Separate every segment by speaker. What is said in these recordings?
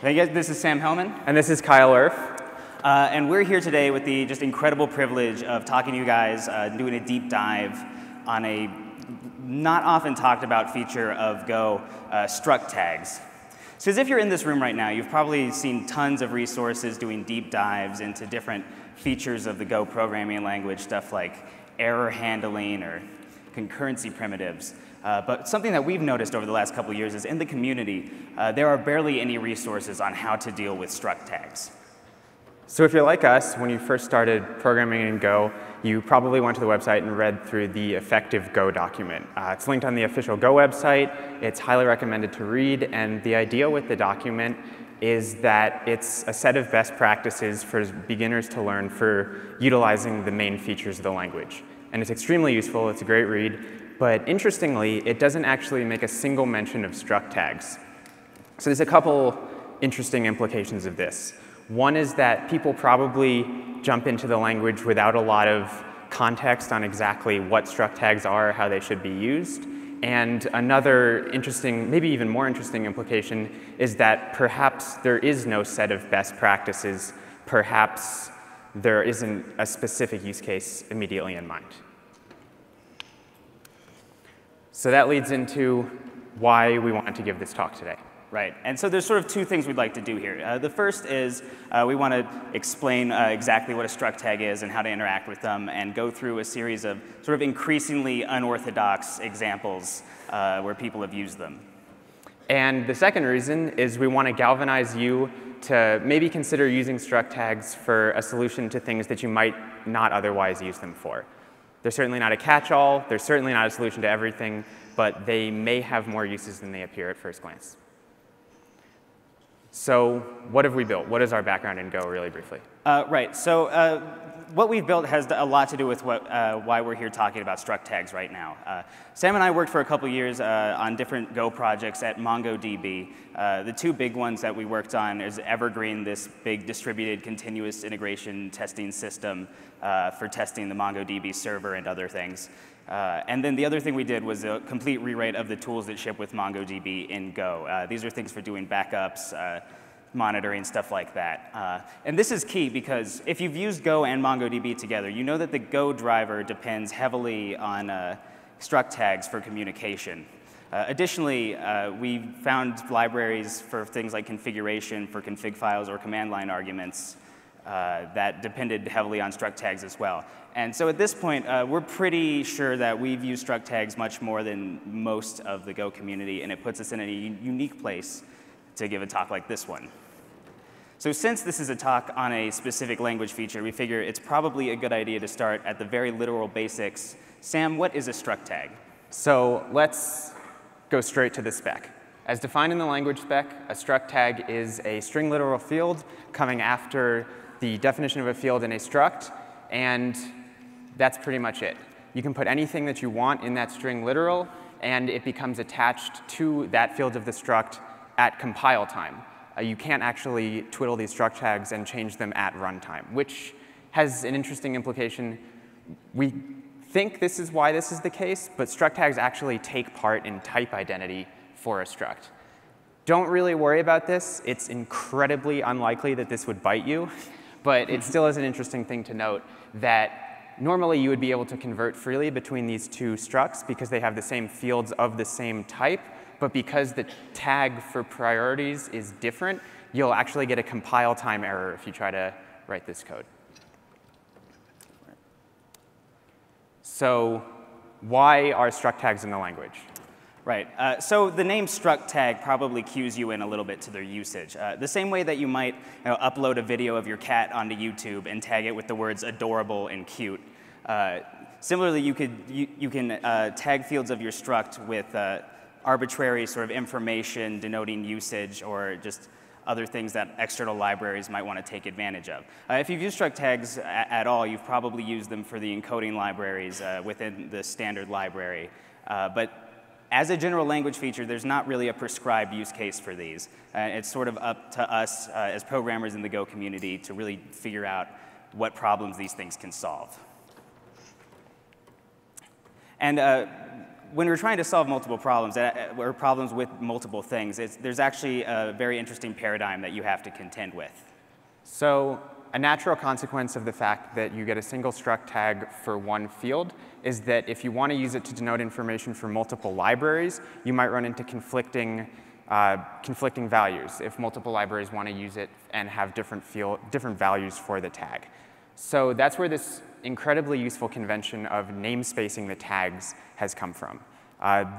Speaker 1: Hey guys, this is Sam Helman.
Speaker 2: And this is Kyle Erf.
Speaker 1: And we're here today with the just incredible privilege of talking to you guys, doing a deep dive on a not often talked about feature of Go, Struct tags. So as if you're in this room right now, you've probably seen tons of resources doing deep dives into different features of the Go programming language, stuff like error handling or concurrency primitives. But something that we've noticed over the last couple of years is in the community, there are barely any resources on how to deal with struct tags.
Speaker 2: So if you're like us, when you first started programming in Go, you probably went to the website and read through the effective Go document. It's linked on the official Go website. It's highly recommended to read. And the idea with the document is that it's a set of best practices for beginners to learn for utilizing the main features of the language. And it's extremely useful. It's a great read. But interestingly, it doesn't actually make a single mention of struct tags. So there's a couple interesting implications of this. One is that people probably jump into the language without a lot of context on exactly what struct tags are, how they should be used. And another interesting, maybe even more interesting implication is that perhaps there is no set of best practices. Perhaps there isn't a specific use case immediately in mind. So that leads into why we wanted to give this talk today.
Speaker 1: Right, and so there's sort of two things we'd like to do here. The first is we want to explain exactly what a struct tag is and how to interact with them, and go through a series of sort of increasingly unorthodox examples where people have used them.
Speaker 2: And the second reason is we want to galvanize you to maybe consider using struct tags for a solution to things that you might not otherwise use them for. They're certainly not a catch-all, they're certainly not a solution to everything, but they may have more uses than they appear at first glance. So what have we built? What is our background in Go, really briefly?
Speaker 1: Right, so what we've built has a lot to do with why we're here talking about struct tags right now. Sam and I worked for a couple years on different Go projects at MongoDB. The two big ones that we worked on is Evergreen, this big distributed continuous integration testing system for testing the MongoDB server and other things. And then the other thing we did was a complete rewrite of the tools that ship with MongoDB in Go. These are things for doing backups, monitoring, stuff like that. And this is key because if you've used Go and MongoDB together, you know that the Go driver depends heavily on struct tags for communication. Additionally, we found libraries for things like configuration for config files or command line arguments that depended heavily on struct tags as well. And so at this point, we're pretty sure that we've used struct tags much more than most of the Go community, and it puts us in a unique place to give a talk like this one. So since this is a talk on a specific language feature, we figure it's probably a good idea to start at the very literal basics. Sam, what is a struct tag?
Speaker 2: So let's go straight to the spec. As defined in the language spec, a struct tag is a string literal field coming after the definition of a field in a struct, and that's pretty much it. You can put anything that you want in that string literal, and it becomes attached to that field of the struct at compile time. You can't actually twiddle these struct tags and change them at runtime, which has an interesting implication. We think this is why this is the case, but struct tags actually take part in type identity for a struct. Don't really worry about this. It's incredibly unlikely that this would bite you, but it still is an interesting thing to note that normally you would be able to convert freely between these two structs because they have the same fields of the same type, but because the tag for priorities is different, you'll actually get a compile time error if you try to write this code. So why are struct tags in the language?
Speaker 1: Right. So the name struct tag probably cues you in a little bit to their usage. The same way that you might upload a video of your cat onto YouTube and tag it with the words adorable and cute. Similarly, you can tag fields of your struct with arbitrary sort of information denoting usage or just other things that external libraries might want to take advantage of. If you've used struct tags at all, you've probably used them for the encoding libraries within the standard library. But as a general language feature, there's not really a prescribed use case for these. It's sort of up to us as programmers in the Go community to really figure out what problems these things can solve. And when we're trying to solve multiple problems, or problems with multiple things, there's actually a very interesting paradigm that you have to contend with.
Speaker 2: So a natural consequence of the fact that you get a single struct tag for one field is that if you want to use it to denote information for multiple libraries, you might run into conflicting values if multiple libraries want to use it and have different values for the tag. So that's where this incredibly useful convention of namespacing the tags has come from.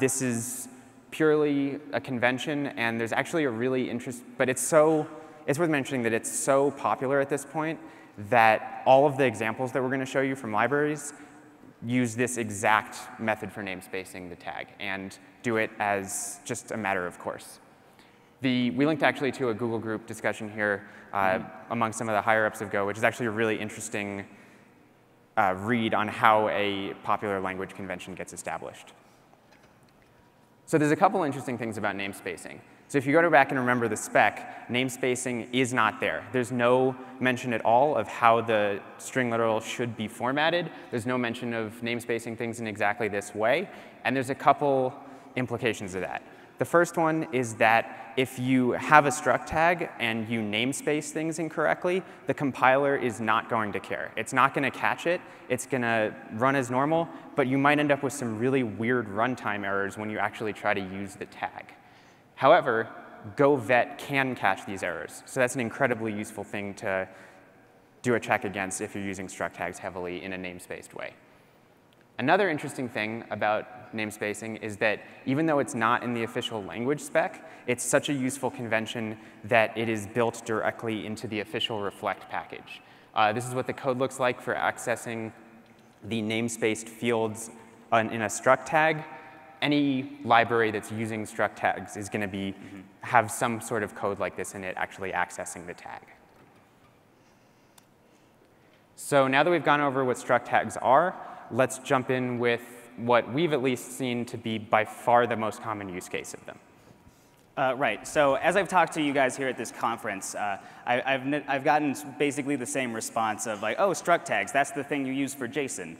Speaker 2: This is purely a convention, and there's actually a really but it's worth mentioning that it's so popular at this point that all of the examples that we're going to show you from libraries use this exact method for namespacing the tag and do it as just a matter of course. We linked actually to a Google group discussion here among some of the higher-ups of Go, which is actually a really interesting read on how a popular language convention gets established. So there's a couple interesting things about namespacing. So if you go back and remember the spec, namespacing is not there. There's no mention at all of how the string literal should be formatted. There's no mention of namespacing things in exactly this way. And there's a couple implications of that. The first one is that if you have a struct tag and you namespace things incorrectly, the compiler is not going to care. It's not going to catch it. It's going to run as normal, but you might end up with some really weird runtime errors when you actually try to use the tag. However, GoVet can catch these errors. So that's an incredibly useful thing to do a check against if you're using struct tags heavily in a namespaced way. Another interesting thing about namespacing is that even though it's not in the official language spec, it's such a useful convention that it is built directly into the official Reflect package. This is what the code looks like for accessing the namespaced fields in a struct tag. Any library that's using struct tags is going to have some sort of code like this in it actually accessing the tag. So now that we've gone over what struct tags are, let's jump in with what we've at least seen to be by far the most common use case of them.
Speaker 1: Right. So as I've talked to you guys here at this conference, I've gotten basically the same response of like, oh, struct tags, that's the thing you use for JSON.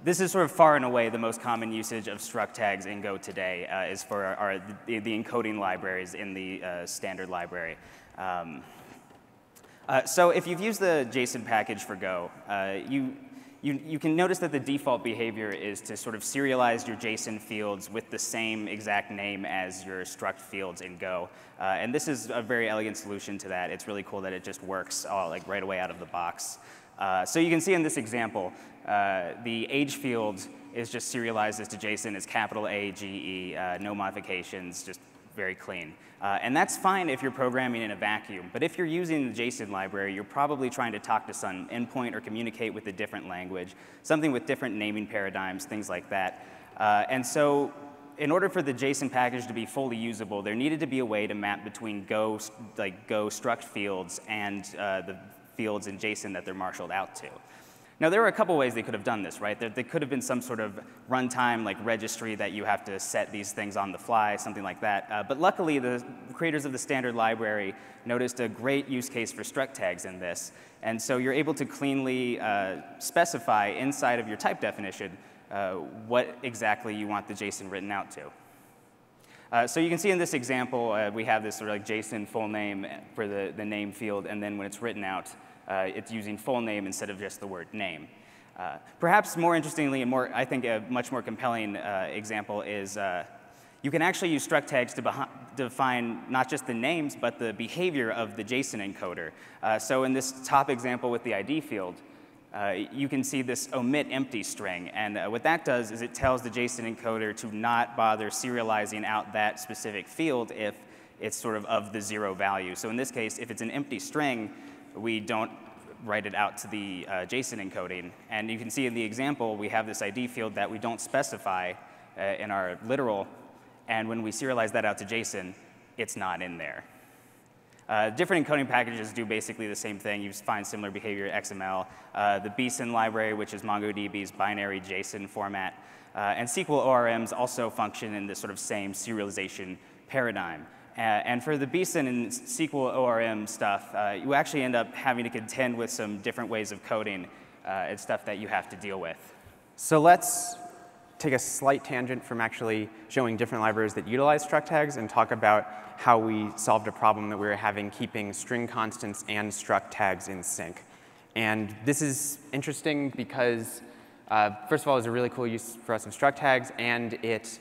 Speaker 1: This is sort of far and away the most common usage of struct tags in Go today is for the encoding libraries in the standard library. So if you've used the JSON package for Go, you can notice that the default behavior is to sort of serialize your JSON fields with the same exact name as your struct fields in Go. And this is a very elegant solution to that. It's really cool that it just works like right away out of the box. So you can see in this example, the age field is just serialized as to JSON. It's capital A, G, E, no modifications, just very clean. And that's fine if you're programming in a vacuum. But if you're using the JSON library, you're probably trying to talk to some endpoint or communicate with a different language, something with different naming paradigms, things like that. And so in order for the JSON package to be fully usable, there needed to be a way to map between Go struct fields and the fields in JSON that they're marshaled out to. Now, there were a couple ways they could have done this, right? There could have been some sort of runtime like registry that you have to set these things on the fly, something like that. But luckily, the creators of the standard library noticed a great use case for struct tags in this. And so you're able to cleanly specify inside of your type definition what exactly you want the JSON written out to. So you can see in this example, we have this sort of like JSON full name for the name field, and then when it's written out, it's using full name instead of just the word name. Perhaps more interestingly and I think a much more compelling example is you can actually use struct tags to define not just the names, but the behavior of the JSON encoder. So in this top example with the ID field, you can see this omit empty string. And what that does is it tells the JSON encoder to not bother serializing out that specific field if it's sort of the 0 value. So in this case, if it's an empty string, we don't write it out to the JSON encoding. And you can see in the example, we have this ID field that we don't specify in our literal. And when we serialize that out to JSON, it's not in there. Different encoding packages do basically the same thing. You find similar behavior XML. The bsin library, which is MongoDB's binary JSON format. And SQL ORMs also function in this sort of same serialization paradigm. And for the bsin and SQL ORM stuff, you actually end up having to contend with some different ways of coding and stuff that you have to deal with.
Speaker 2: So let's take a slight tangent from actually showing different libraries that utilize struct tags and talk about how we solved a problem that we were having keeping string constants and struct tags in sync. And this is interesting because, first of all, it was a really cool use for us of struct tags, and it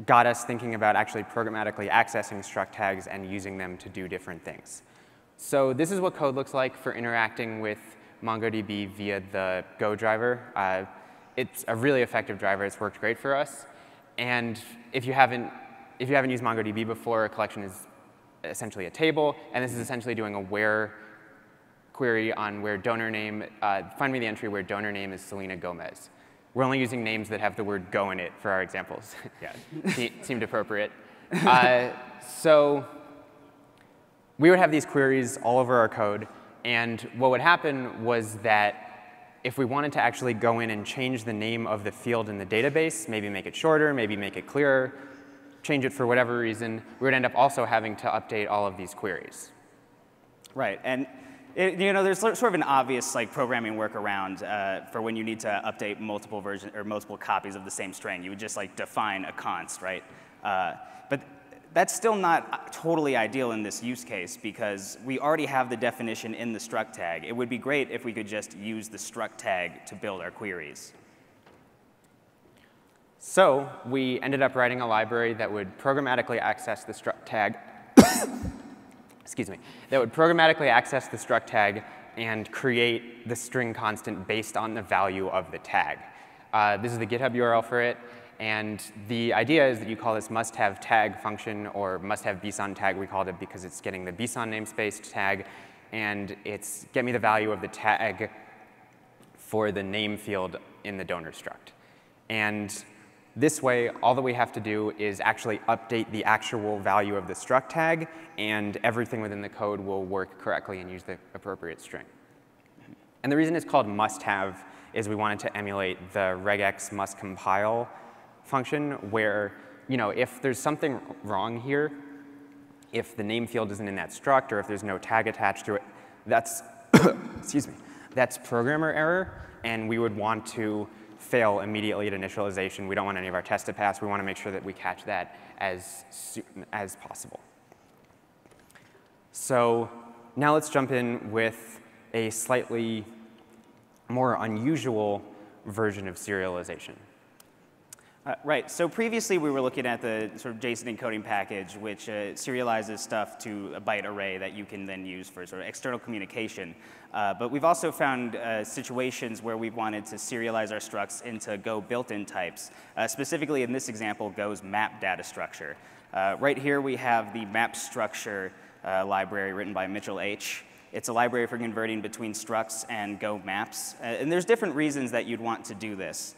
Speaker 2: got us thinking about actually programmatically accessing struct tags and using them to do different things. So this is what code looks like for interacting with MongoDB via the Go driver. It's a really effective driver. It's worked great for us. And if you haven't used MongoDB before, a collection is essentially a table. And this is essentially doing a where query on where donor name. Find me the entry where donor name is Selena Gomez. We're only using names that have the word go in it for our examples. Yeah, seemed appropriate. So we would have these queries all over our code. And what would happen was that if we wanted to actually go in and change the name of the field in the database, maybe make it shorter, maybe make it clearer, change it for whatever reason, we would end up also having to update all of these queries.
Speaker 1: Right, and there's sort of an obvious programming workaround for when you need to update multiple versions or multiple copies of the same string. You would just define a const, right? But that's still not totally ideal in this use case because we already have the definition in the struct tag. It would be great if we could just use the struct tag to build our queries.
Speaker 2: So we ended up writing a library that would programmatically access the struct tag. Excuse me. That would programmatically access the struct tag and create the string constant based on the value of the tag. This is the GitHub URL for it. And the idea is that you call this MustHave Tag function, or MustHave bson tag, we called it because it's getting the bson namespace tag, and it's get me the value of the tag for the name field in the donor struct. And this way, all that we have to do is actually update the actual value of the struct tag, and everything within the code will work correctly and use the appropriate string. And the reason it's called MustHave is we wanted to emulate the regex mustCompile function where, if there's something wrong here, if the name field isn't in that struct or if there's no tag attached to it, that's, excuse me, that's programmer error, and we would want to fail immediately at initialization. We don't want any of our tests to pass. We want to make sure that we catch that as soon as possible. So now let's jump in with a slightly more unusual version of serialization.
Speaker 1: Right, so previously we were looking at the sort of JSON encoding package, which serializes stuff to a byte array that you can then use for sort of external communication. But we've also found situations where we've wanted to serialize our structs into Go built-in types. Specifically in this example, Go's map data structure. Right here we have the map structure library written by Mitchell H. It's a library for converting between structs and Go maps. And there's different reasons that you'd want to do this.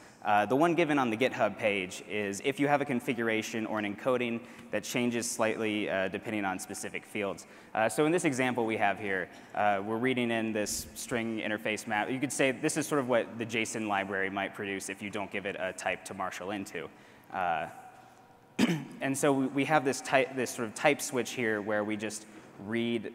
Speaker 1: The one given on the GitHub page is if you have a configuration or an encoding that changes slightly depending on specific fields. So in this example we have here, we're reading in this string interface map. You could say this is sort of what the JSON library might produce if you don't give it a type to marshal into. And so we have this sort of type switch here where we just read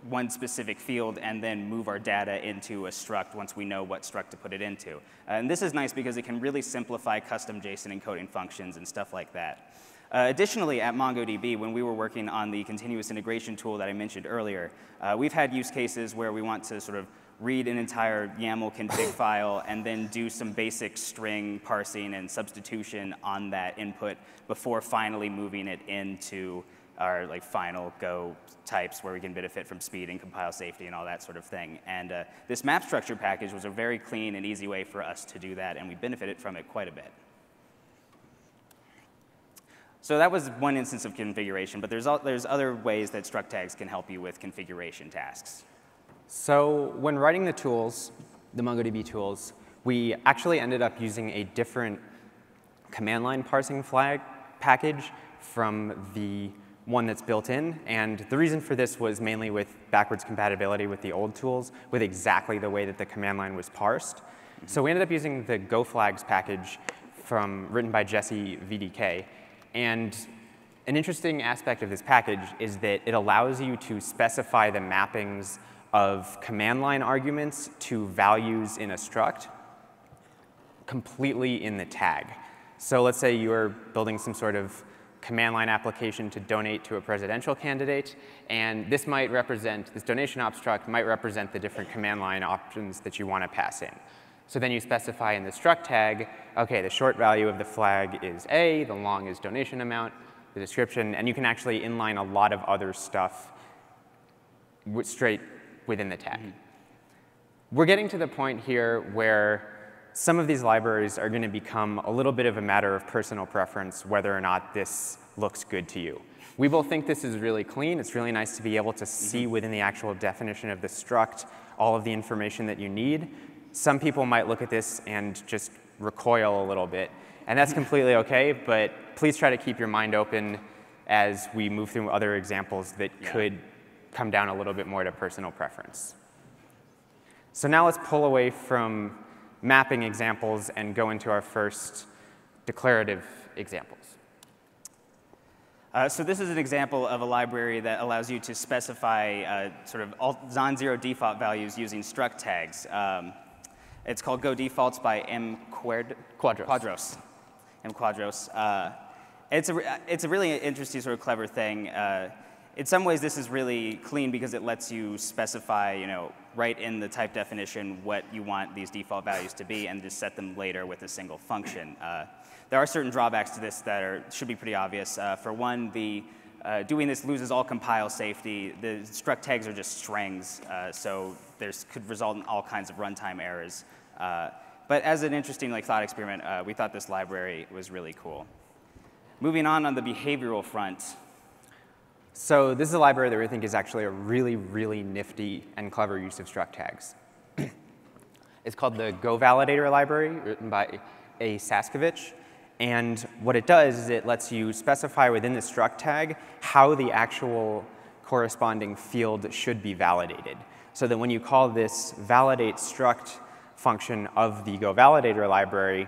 Speaker 1: one specific field and then move our data into a struct once we know what struct to put it into. And this is nice because it can really simplify custom JSON encoding functions and stuff like that. Additionally, at MongoDB, when we were working on the continuous integration tool that I mentioned earlier, we've had use cases where we want to sort of read an entire YAML config file and then do some basic string parsing and substitution on that input before finally moving it into our final Go types where we can benefit from speed and compile safety and all that sort of thing. And this map structure package was a very clean and easy way for us to do that, and we benefited from it quite a bit. So that was one instance of configuration, but there's other ways that struct tags can help you with configuration tasks.
Speaker 2: So when writing the tools, the MongoDB tools, we actually ended up using a different command line parsing flag package from the one that's built in. And the reason for this was mainly with backwards compatibility with the old tools with exactly the way that the command line was parsed. Mm-hmm. So we ended up using the GoFlags package written by Jesse VDK. And an interesting aspect of this package is that it allows you to specify the mappings of command line arguments to values in a struct completely in the tag. So let's say you are building some sort of command line application to donate to a presidential candidate, and this donation obstruct might represent the different command line options that you want to pass in. So then you specify in the struct tag, OK, the short value of the flag is A, the long is donation amount, the description, and you can actually inline a lot of other stuff straight within the tag. We're getting to the point here where some of these libraries are going to become a little bit of a matter of personal preference whether or not this looks good to you. We both think this is really clean. It's really nice to be able to see within the actual definition of the struct all of the information that you need. Some people might look at this and just recoil a little bit. And that's completely OK. But please try to keep your mind open as we move through other examples that could come down a little bit more to personal preference. So now let's pull away from mapping examples and go into our first declarative examples.
Speaker 1: So this is an example of a library that allows you to specify sort of non-zero default values using struct tags. It's called GoDefaults by Quadros. It's a really interesting sort of clever thing. In some ways, this is really clean because it lets you specify, right in the type definition what you want these default values to be and just set them later with a single function. There are certain drawbacks to this that should be pretty obvious. For one, doing this loses all compile safety. The struct tags are just strings, so could result in all kinds of runtime errors. But as an interesting thought experiment, we thought this library was really cool. Moving on the behavioral front.
Speaker 2: So this is a library that we think is actually a really, really nifty and clever use of struct tags. It's called the GoValidator library, written by A. Saskovich. And what it does is it lets you specify within the struct tag how the actual corresponding field should be validated. So that when you call this validate struct function of the GoValidator library,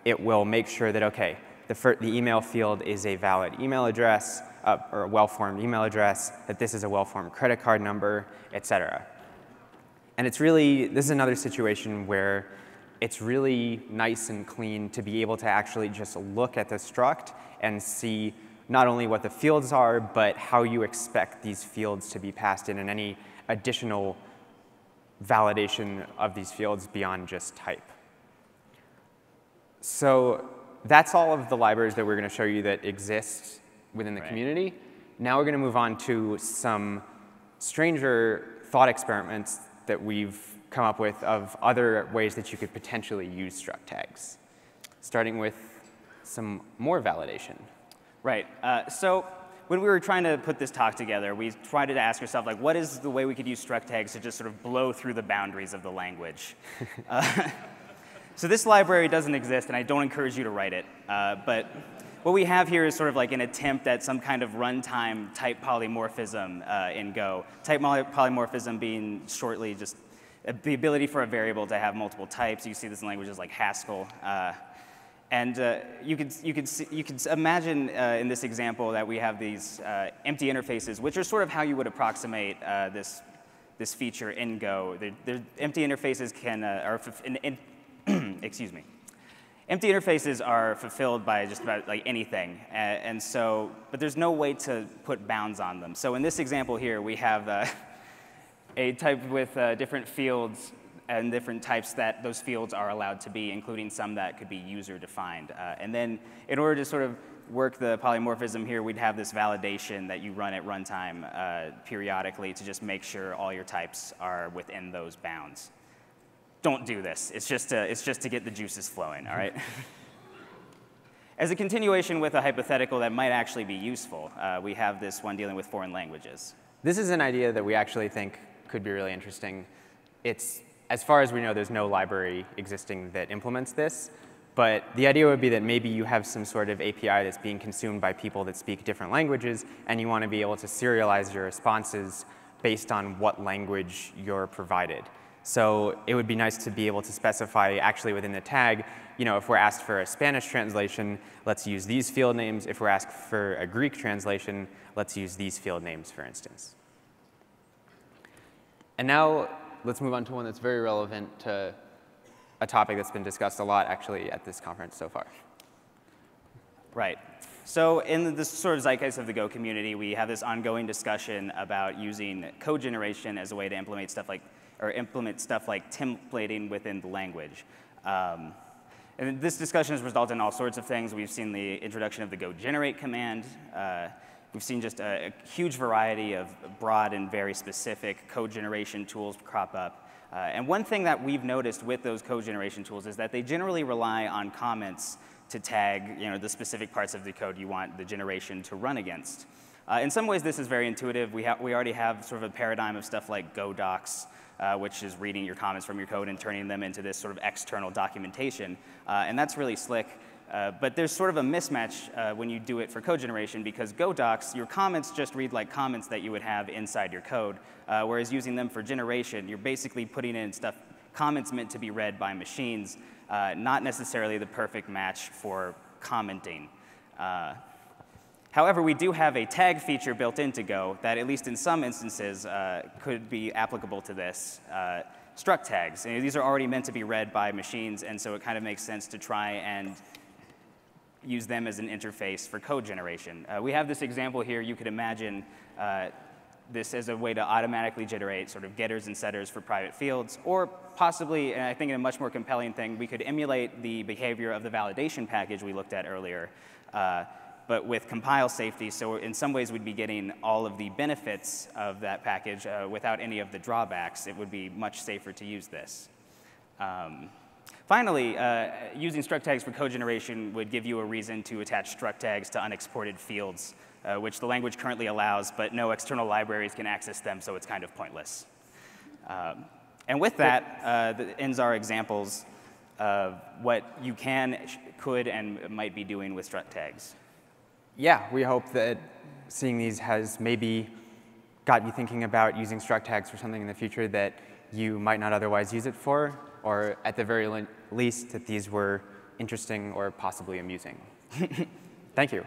Speaker 2: it will make sure that, OK, the email field is a valid email address, or a well-formed email address, that this is a well-formed credit card number, et cetera. And this is another situation where it's really nice and clean to be able to actually just look at the struct and see not only what the fields are, but how you expect these fields to be passed in and any additional validation of these fields beyond just type. So that's all of the libraries that we're going to show you that exist within the community. Now we're going to move on to some stranger thought experiments that we've come up with of other ways that you could potentially use struct tags, starting with some more validation.
Speaker 1: Right. So when we were trying to put this talk together, we tried to ask ourselves, what is the way we could use struct tags to just sort of blow through the boundaries of the language? So this library doesn't exist, and I don't encourage you to write it. But what we have here is sort of like an attempt at some kind of runtime type polymorphism in Go. Type polymorphism being shortly just the ability for a variable to have multiple types. You see this in languages like Haskell. And you could imagine in this example that we have these empty interfaces, which are sort of how you would approximate this feature in Go. The empty interfaces excuse me. Empty interfaces are fulfilled by just about anything, but there's no way to put bounds on them. So in this example here, we have a type with different fields and different types that those fields are allowed to be, including some that could be user-defined. And then in order to sort of work the polymorphism here, we'd have this validation that you run at runtime periodically to just make sure all your types are within those bounds. Don't do this. It's just to get the juices flowing, all right? As a continuation with a hypothetical that might actually be useful, we have this one dealing with foreign languages.
Speaker 2: This is an idea that we actually think could be really interesting. As far as we know, there's no library existing that implements this. But the idea would be that maybe you have some sort of API that's being consumed by people that speak different languages, and you want to be able to serialize your responses based on what language you're provided. So it would be nice to be able to specify actually within the tag, if we're asked for a Spanish translation, let's use these field names. If we're asked for a Greek translation, let's use these field names, for instance. And now let's move on to one that's very relevant to a topic that's been discussed a lot, actually, at this conference so far.
Speaker 1: Right. So in this sort of zeitgeist of the Go community, we have this ongoing discussion about using code generation as a way to implement stuff like templating within the language. And this discussion has resulted in all sorts of things. We've seen the introduction of the Go generate command. We've seen just a huge variety of broad and very specific code generation tools crop up. And one thing that we've noticed with those code generation tools is that they generally rely on comments to tag the specific parts of the code you want the generation to run against. In some ways, this is very intuitive. We already have sort of a paradigm of stuff like Go docs, which is reading your comments from your code and turning them into this sort of external documentation. And that's really slick. But there's sort of a mismatch when you do it for code generation, because Go docs, your comments just read like comments that you would have inside your code, whereas using them for generation, you're basically putting in stuff, comments meant to be read by machines, not necessarily the perfect match for commenting. However, we do have a tag feature built into Go that, at least in some instances, could be applicable to this. Struct tags. And these are already meant to be read by machines, and so it kind of makes sense to try and use them as an interface for code generation. We have this example here. You could imagine this as a way to automatically generate sort of getters and setters for private fields, or possibly, and I think in a much more compelling thing, we could emulate the behavior of the validation package we looked at earlier, but with compile safety. So in some ways, we'd be getting all of the benefits of that package without any of the drawbacks. It would be much safer to use this. Finally, using struct tags for code generation would give you a reason to attach struct tags to unexported fields, which the language currently allows, but no external libraries can access them, so it's kind of pointless. And with that, that ends our examples of what you can, could, and might be doing with struct tags.
Speaker 2: Yeah, we hope that seeing these has maybe got you thinking about using struct tags for something in the future that you might not otherwise use it for, or at the very least that these were interesting or possibly amusing. Thank you.